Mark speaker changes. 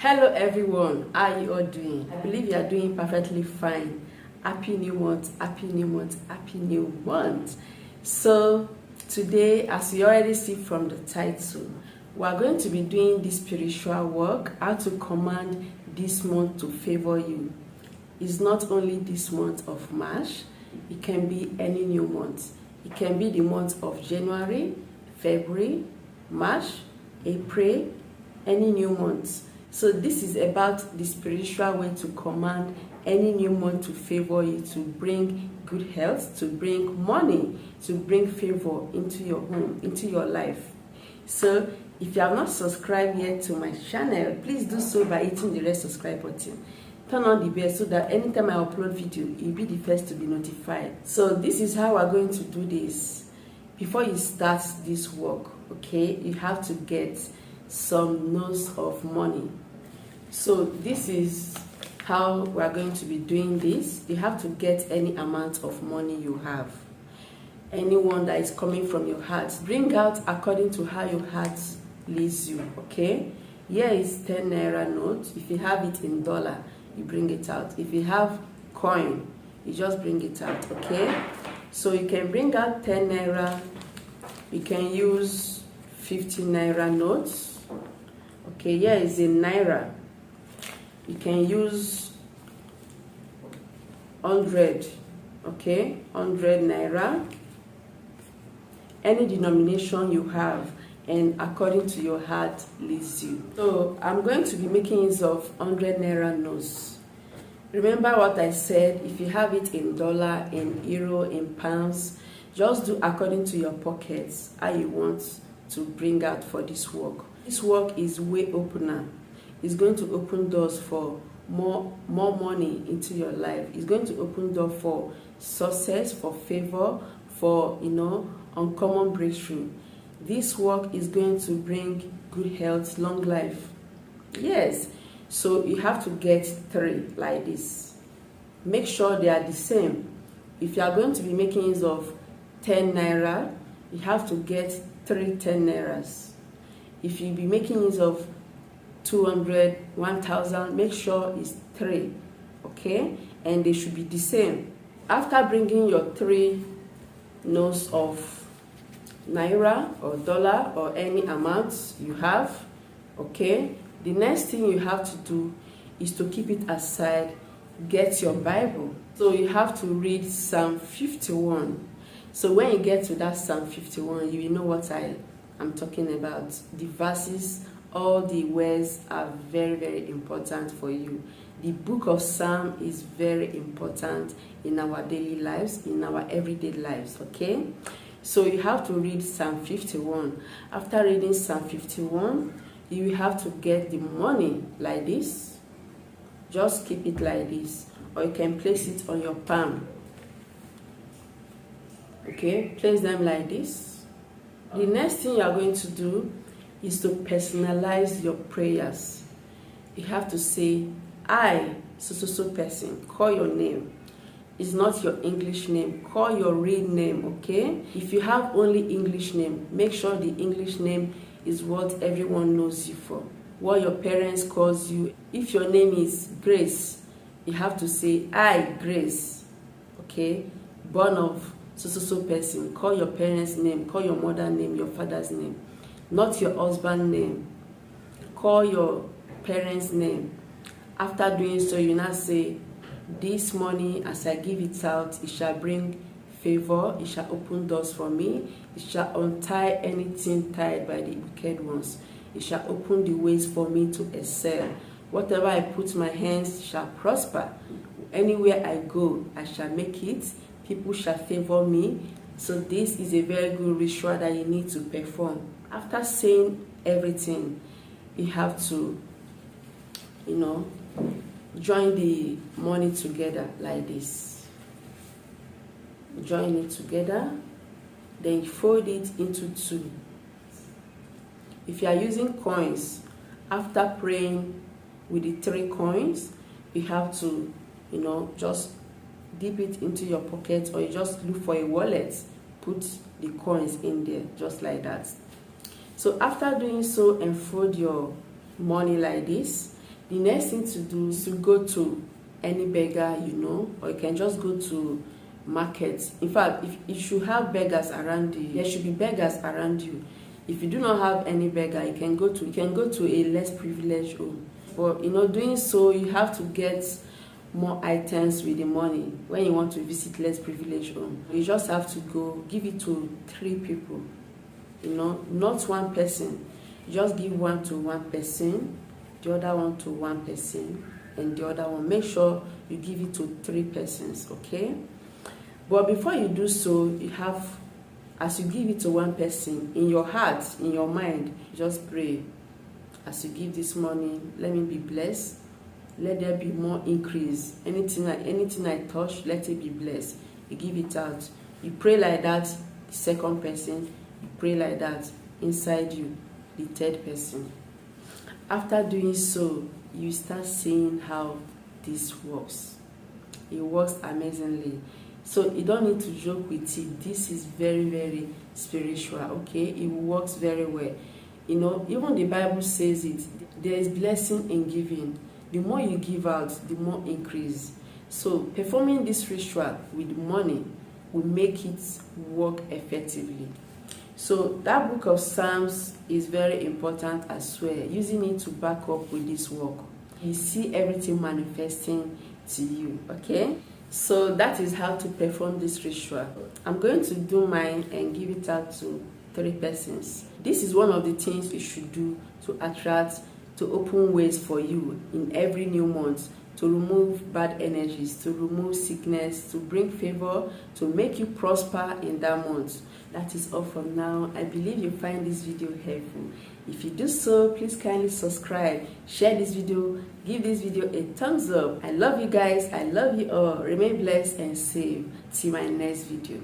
Speaker 1: Hello everyone, how are you all doing? I believe you are doing perfectly fine. Happy new month, happy new month, happy new month. So today, as you already see from the title, we are going to be doing this spiritual work, how to command this month to favor you. It's not only this month of March, it can be any new month. It can be the month of January, February, March, April, any new month. So this is about the spiritual way to command any new month to favor you, to bring good health, to bring money, to bring favor into your home, into your life. So if you have not subscribed yet to my channel, please do so by hitting the red subscribe button. Turn on the bell so that anytime I upload video, you'll be the first to be notified. So this is how we're going to do this. Before you start this work, okay, you have to get some notes of money. So this is how we are going to be doing this. You have to get any amount of money you have, anyone that is coming from your heart. Bring out according to how your heart leads you, okay? Here is 10 naira note. If you have it in dollar, you bring it out. If you have coin, you just bring it out, okay? So you can bring out 10 naira. You can use 50 naira notes. Okay, here is a naira. You can use 100, okay, 100 naira, any denomination you have, and according to your heart leads you. So I'm going to be making use of 100 naira notes. Remember what I said, if you have it in dollar, in euro, in pounds, just do according to your pockets, how you want to bring out for this work. This work is way opener. It's going to open doors for more money into your life. It's going to open doors for success, for favor, for uncommon breakthrough. This work is going to bring good health, long life. Yes, so you have to get 3 like this. Make sure they are the same. If you are going to be making use of 10 naira, you have to get 3 10 nairas. If you be making use of 200, 1000, make sure it's 3, okay? And they should be the same. After bringing your 3 notes of naira or dollar or any amount you have, okay, the next thing you have to do is to keep it aside. Get your Bible. So you have to read Psalm 51. So when you get to that Psalm 51, you will know what I'm talking about. The verses, all the words are very, very important for you. The book of Psalm is very important in our daily lives, in our everyday lives, okay? So you have to read Psalm 51. After reading Psalm 51, you will have to get the money like this. Just keep it like this, or you can place it on your palm. Okay, place them like this. The next thing you are going to do is to personalize your prayers. You have to say, I, so person, call your name. It's not your English name. Call your real name, okay? If you have only English name, make sure the English name is what everyone knows you for, what your parents calls you. If your name is Grace, you have to say, I, Grace, okay? Born of so person. Call your parents' name, call your mother's name, your father's name, not your husband's name. Call your parents' name. After doing so, you now say, this money, as I give it out, it shall bring favor, it shall open doors for me, it shall untie anything tied by the wicked ones, it shall open the ways for me to excel. Whatever I put my hands shall prosper. Anywhere I go, I shall make it. People shall favor me. So this is a very good ritual that you need to perform. After saying everything, you have to, join the money together like this. Join it together, then fold it into 2. If you are using coins, after praying with the 3 coins, you have to, just dip it into your pocket, or you just look for a wallet, put the coins in there, just like that. So after doing so, and fold your money like this, The next thing to do is to go to any beggar you know, or you can just go to markets. In fact, if you should have beggars around you, there should be beggars around you. If you do not have any beggar, you can go to a less privileged home. But doing so, you have to get more items with the money when you want to visit less privileged home. You just have to go give it to 3 people, not one person. You just give one to one person, the other one to one person, and the other one. Make sure you give it to 3 persons, okay? But before you do so, you have, as you give it to one person, in your heart, in your mind, just pray. As you give this money, let me be blessed. Let there be more increase. Anything I touch, let it be blessed. You give it out. You pray like that, the second person. You pray like that inside you, the third person. After doing so, you start seeing how this works. It works amazingly. So you don't need to joke with it. This is very, very spiritual, okay? It works very well. Even the Bible says it. There is blessing in giving. The more you give out, the more increase. So performing this ritual with money will make it work effectively. So that book of Psalms is very important as well, using it to back up with this work. You see everything manifesting to you, okay? So that is how to perform this ritual. I'm going to do mine and give it out to 3 persons. This is one of the things you should do to attract, to open ways for you in every new month, to remove bad energies, to remove sickness, to bring favor, to make you prosper in that month. That is all for now. I believe you find this video helpful. If you do so, please kindly subscribe, share this video, give this video a thumbs up. I love you guys. I love you all. Remain blessed and safe. Till my next video.